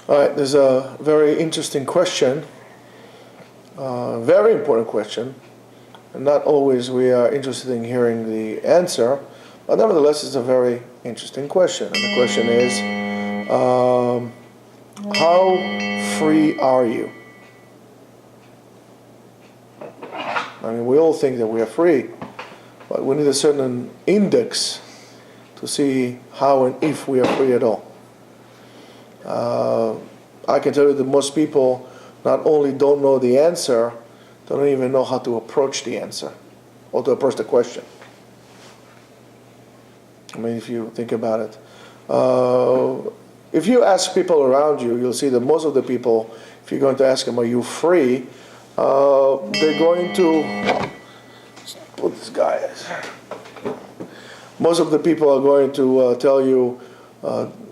All right, there's a very interesting question, very important question, and not always we are interested in hearing the answer, but nevertheless it's a very interesting question. And the question is, how free are you? I mean, we all think that we are free, but we need a certain index to see how and if we are free at all. I can tell you that most people not only don't know the answer, they don't even know how to approach the answer or to approach the question. I mean, if you think about it. If you ask people around you, you'll see that most of the people, if you're going to ask them, are you free? They're going to, what this guy is. Most of the people are going to tell you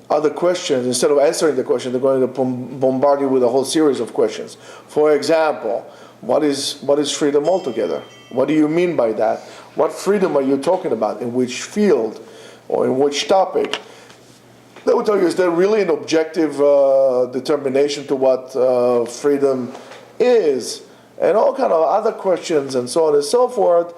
other questions. Instead of answering the question, they're going to bombard you with a whole series of questions. For example, what is freedom altogether? What do you mean by that? What freedom are you talking about? In which field or in which topic? They will tell you, is there really an objective determination to what freedom is? And all kind of other questions and so on and so forth,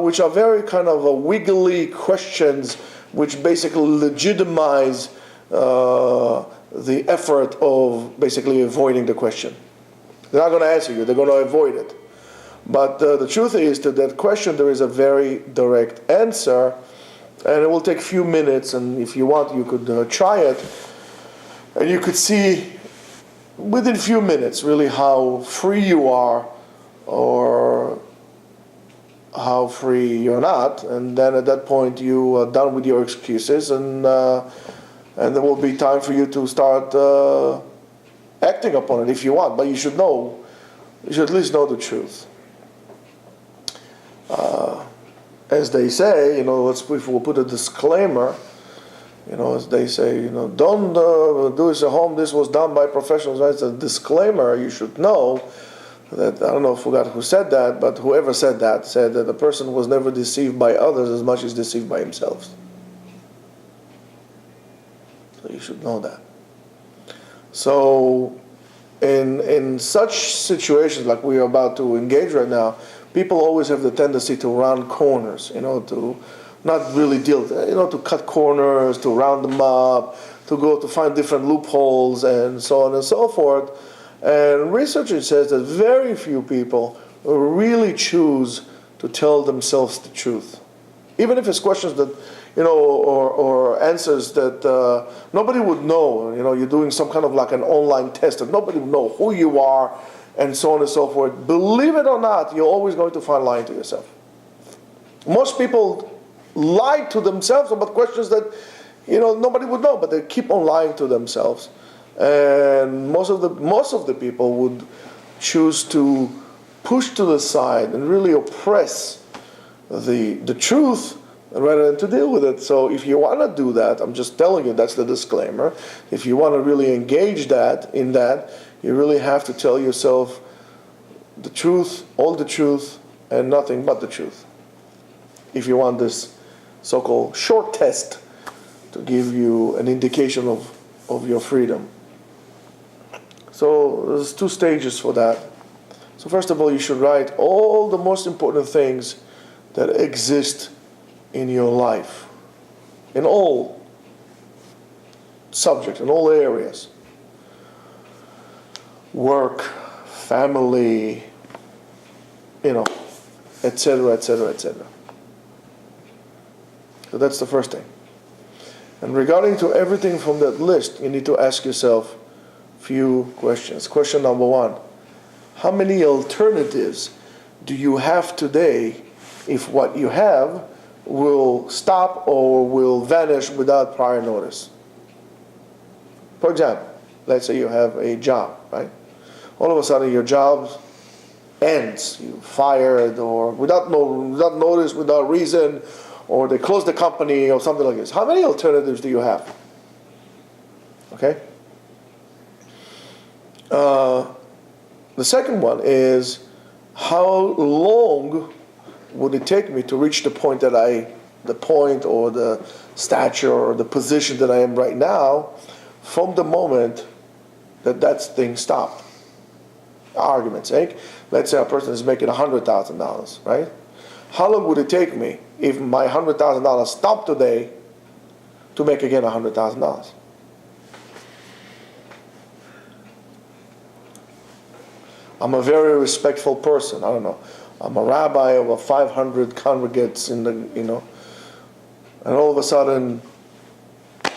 which are very kind of wiggly questions, which basically legitimize the effort of basically avoiding the question. They're not going to answer you, they're going to avoid it. But the truth is that that question, there is a very direct answer, and it will take a few minutes, and if you want, you could try it, and you could see within a few minutes really how free you are or how free you're not, and then at that point you are done with your excuses, and there will be time for you to start acting upon it if you want. But you should know, you should at least know the truth. As they say, we'll put a disclaimer. As they say, don't do this at home. This was done by professionals. Right? It's a disclaimer. You should know that, I don't know, I forgot who said that, but whoever said that a person was never deceived by others as much as deceived by himself. So you should know that. So in such situations like we are about to engage right now, people always have the tendency to round corners, to not really deal, to cut corners, to round them up, to find different loopholes and so on and so forth. And research says that very few people really choose to tell themselves the truth. Even if it's questions that, or answers that nobody would know. You're doing some kind of like an online test and nobody would know who you are and so on and so forth. Believe it or not, you're always going to find lying to yourself. Most people lie to themselves about questions that, nobody would know, but they keep on lying to themselves. And most of the people would choose to push to the side and really oppress the truth rather than to deal with it. So if you want to do that, I'm just telling you, that's the disclaimer. If you want to really engage in that, you really have to tell yourself the truth, all the truth, and nothing but the truth. If you want this so-called short test to give you an indication of your freedom. So there's 2 stages for that. So first of all, you should write all the most important things that exist in your life, in all subjects, in all areas. Work, family, etc., etc., etc. So that's the first thing. And regarding to everything from that list, you need to ask yourself few questions. Question number 1, how many alternatives do you have today if what you have will stop or will vanish without prior notice? For example, let's say you have a job, right? All of a sudden your job ends, you're fired, or without notice, without reason, or they close the company or something like this. How many alternatives do you have? Okay? The second one is, how long would it take me to reach the point or the stature or the position that I am right now, from the moment that thing stopped? Argument's sake, let's say a person is making $100,000, right? How long would it take me if my $100,000 stopped today to make again $100,000? I'm a very respectful person. I don't know. I'm a rabbi of 500 congregates in the, and all of a sudden,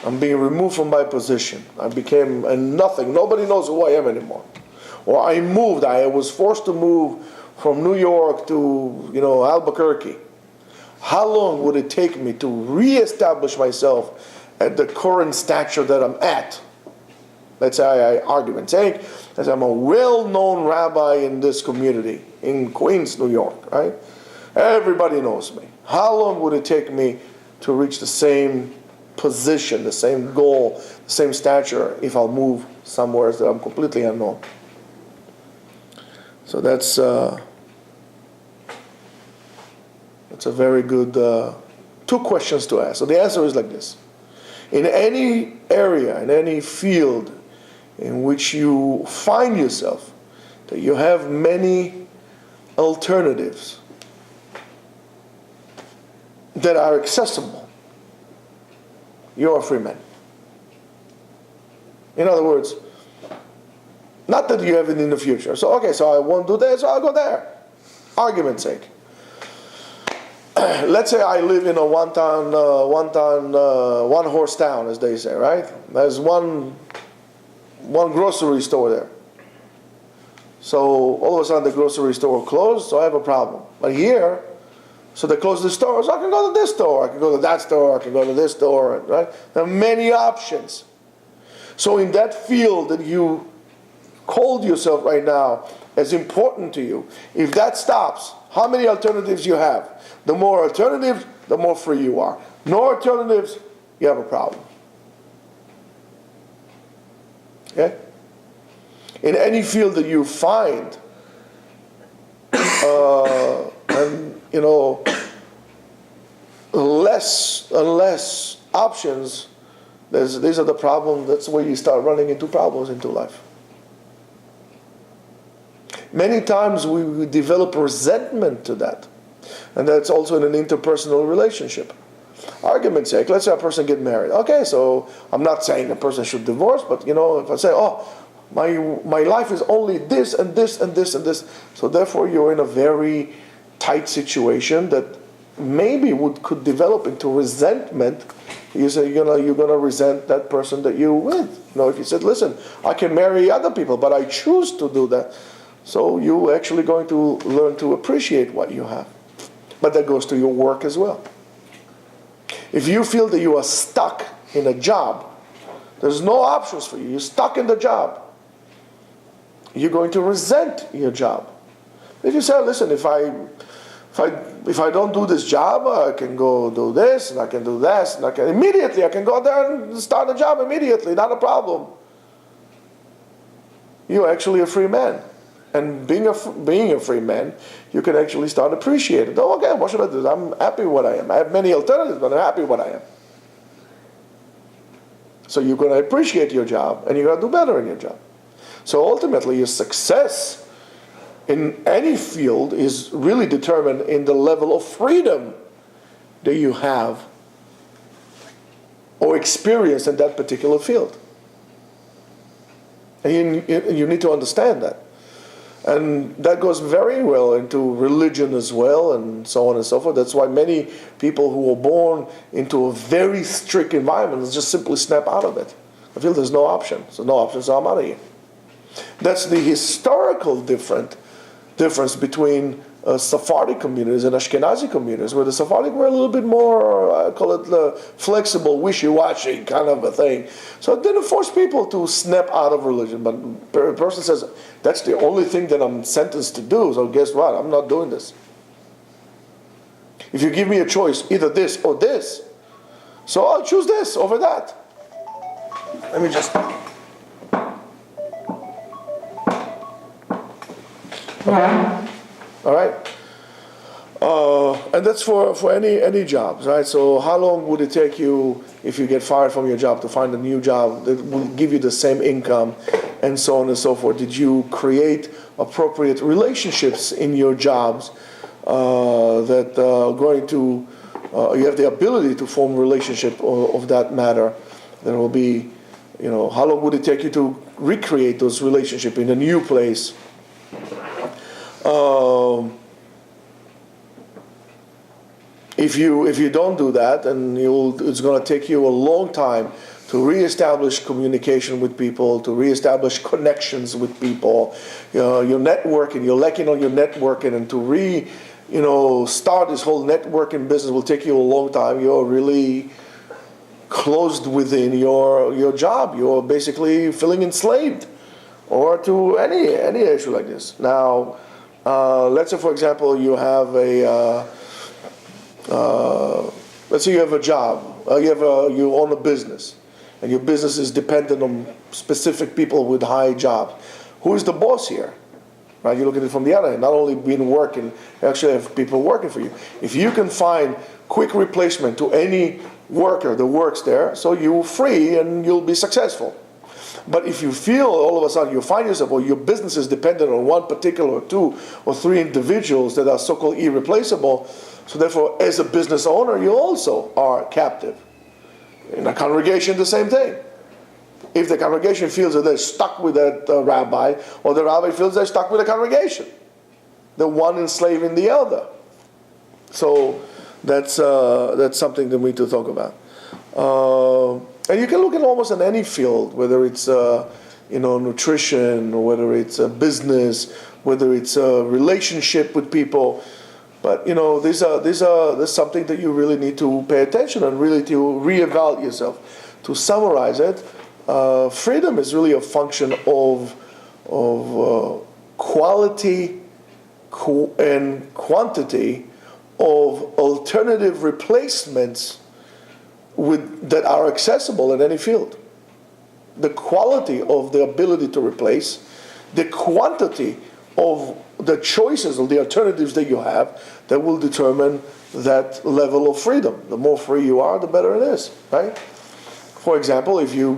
I'm being removed from my position. I became a nothing. Nobody knows who I am anymore. Or I moved. I was forced to move from New York to, Albuquerque. How long would it take me to reestablish myself at the current stature that I'm at? Let's say argument's sake, as I'm a well-known rabbi in this community, in Queens, New York, right? Everybody knows me. How long would it take me to reach the same position, the same goal, the same stature if I'll move somewhere that I'm completely unknown? So that's a very good two questions to ask. So the answer is like this. In any area, in any field in which you find yourself, that you have many alternatives that are accessible, you're a free man. In other words, not that you have it in the future. So I won't do this, so I'll go there. Argument's sake. Let's say I live in a one-horse town, as they say, right? There's one grocery store there. So all of a sudden the grocery store closed, so I have a problem. But here, so they close the store, so I can go to this store, I can go to that store, I can go to this store, right? There are many options. So in that field that you called yourself right now as important to you, if that stops, how many alternatives you have? The more alternatives, the more free you are. No alternatives, you have a problem. Okay? In any field that you find, less options, these are the problems. That's where you start running into problems into life. Many times we develop resentment to that. And that's also in an interpersonal relationship. Argument's sake, let's say a person get married. Okay, so I'm not saying a person should divorce, but if I say, my life is only this and this and this and this, so therefore you're in a very tight situation that maybe could develop into resentment. You say you're gonna resent that person that you're with. If you said, listen, I can marry other people, but I choose to do that, so you're actually going to learn to appreciate what you have. But that goes to your work as well. If you feel that you are stuck in a job, there's no options for you. You're stuck in the job. You're going to resent your job. If you say, listen, if I don't do this job, I can go do this, and I can do this, and I can go there and start a job immediately, not a problem. You're actually a free man. And being a free man, you can actually start appreciating. Oh, okay, what should I do? I'm happy with what I am. I have many alternatives, but I'm happy with what I am. So you're going to appreciate your job, and you're going to do better in your job. So ultimately, your success in any field is really determined in the level of freedom that you have or experience in that particular field. And you need to understand that. And that goes very well into religion as well, and so on and so forth. That's why many people who are born into a very strict environment just simply snap out of it. I feel there's no option. So no option, so I'm out of here. That's the historical difference between Sephardic communities and Ashkenazi communities, where the Sephardic were a little bit more, I call it the flexible, wishy-washy kind of a thing. So it didn't force people to snap out of religion. But a person says, that's the only thing that I'm sentenced to do, so guess what? I'm not doing this. If you give me a choice, either this or this, so I'll choose this over that. Let me just... Okay. All right? And that's for any jobs, right? So how long would it take you, if you get fired from your job, to find a new job that will give you the same income and so on and so forth? Did you create appropriate relationships in your jobs that are going to, you have the ability to form a relationship of that matter? There will be, how long would it take you to recreate those relationships in a new place? If you don't do that, then it's going to take you a long time to reestablish communication with people, to reestablish connections with people. Your networking, you're lacking on your networking, and to start this whole networking business will take you a long time. You're really closed within your job. You're basically feeling enslaved, or to any issue like this. Now, let's say, for example, you have let's say you have a job, you own a business, and your business is dependent on specific people with high jobs. Who is the boss here? Right? You look at it from the other end. Not only being working, you actually have people working for you. If you can find quick replacement to any worker that works there, so you're free and you'll be successful. But if you feel all of a sudden you find yourself, or your business is dependent on one particular, or 2 or 3 individuals that are so-called irreplaceable, so therefore as a business owner you also are captive. In a congregation, the same thing. If the congregation feels that they're stuck with that rabbi, or the rabbi feels they're stuck with the congregation, the one enslaving the other. So that's something that we need to talk about. And you can look at almost in any field, whether it's nutrition, or whether it's a business, whether it's a relationship with people. But these are something that you really need to pay attention and really to reevaluate yourself. To summarize it, freedom is really a function of quality and quantity of alternative replacements that are accessible in any field. The quality of the ability to replace, the quantity of the choices or the alternatives that you have, that will determine that level of freedom. The more free you are, the better it is, right? For example, if you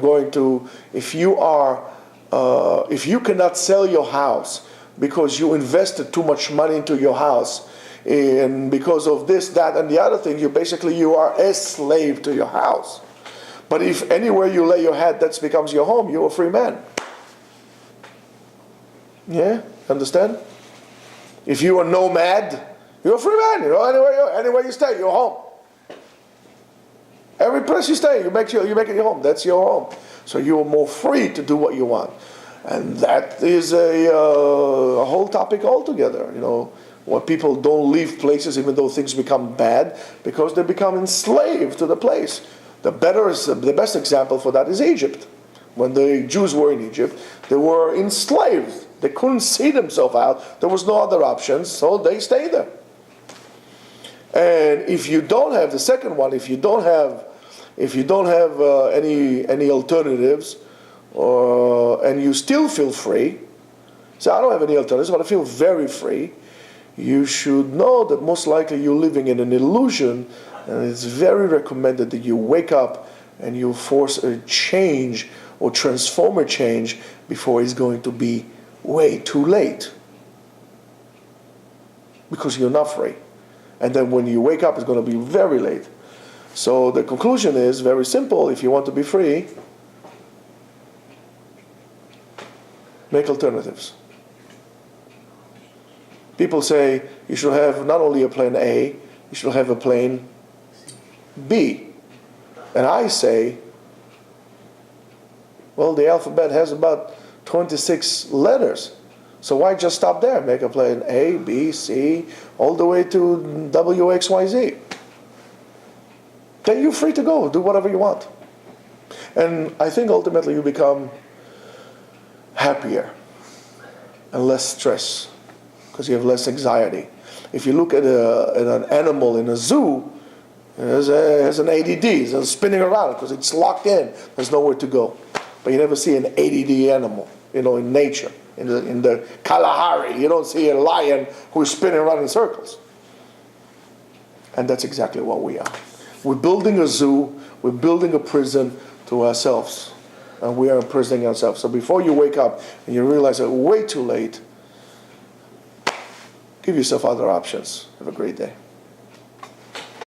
cannot sell your house because you invested too much money into your house, and because of this, that, and the other thing, you are a slave to your house. But if anywhere you lay your head, that becomes your home, you're a free man. Yeah, understand? If you are a nomad, you're a free man. Anywhere you stay, you're home. Every place you stay, you make it your home. That's your home. So you are more free to do what you want, and that is a whole topic altogether. When people don't leave places even though things become bad, because they become enslaved to the place. The best example for that is Egypt. When the Jews were in Egypt, they were enslaved. They couldn't see themselves out. There was no other options, so they stayed there. And if you don't have the second one, if you don't have any alternatives, and you still feel free, say, I don't have any alternatives, but I feel very free, you should know that most likely you're living in an illusion, and it's very recommended that you wake up and you force a change or transform a change before it's going to be way too late, because you're not free. And then when you wake up, it's going to be very late. So the conclusion is very simple. If you want to be free, make alternatives. People say you should have not only a plan A, you should have a plan B. And I say, well, the alphabet has about 26 letters. So why just stop there? Make a plan A, B, C, all the way to W, X, Y, Z. Then you're free to go, do whatever you want. And I think ultimately you become happier and less stress, because you have less anxiety. If you look at an animal in a zoo, it has an ADD, it's spinning around because it's locked in, there's nowhere to go. But you never see an ADD animal, in nature. In the Kalahari, you don't see a lion who's spinning around in circles. And that's exactly what we are. We're building a zoo, we're building a prison to ourselves. and we are imprisoning ourselves. So before you wake up and you realize that way too late, give yourself other options. Have a great day.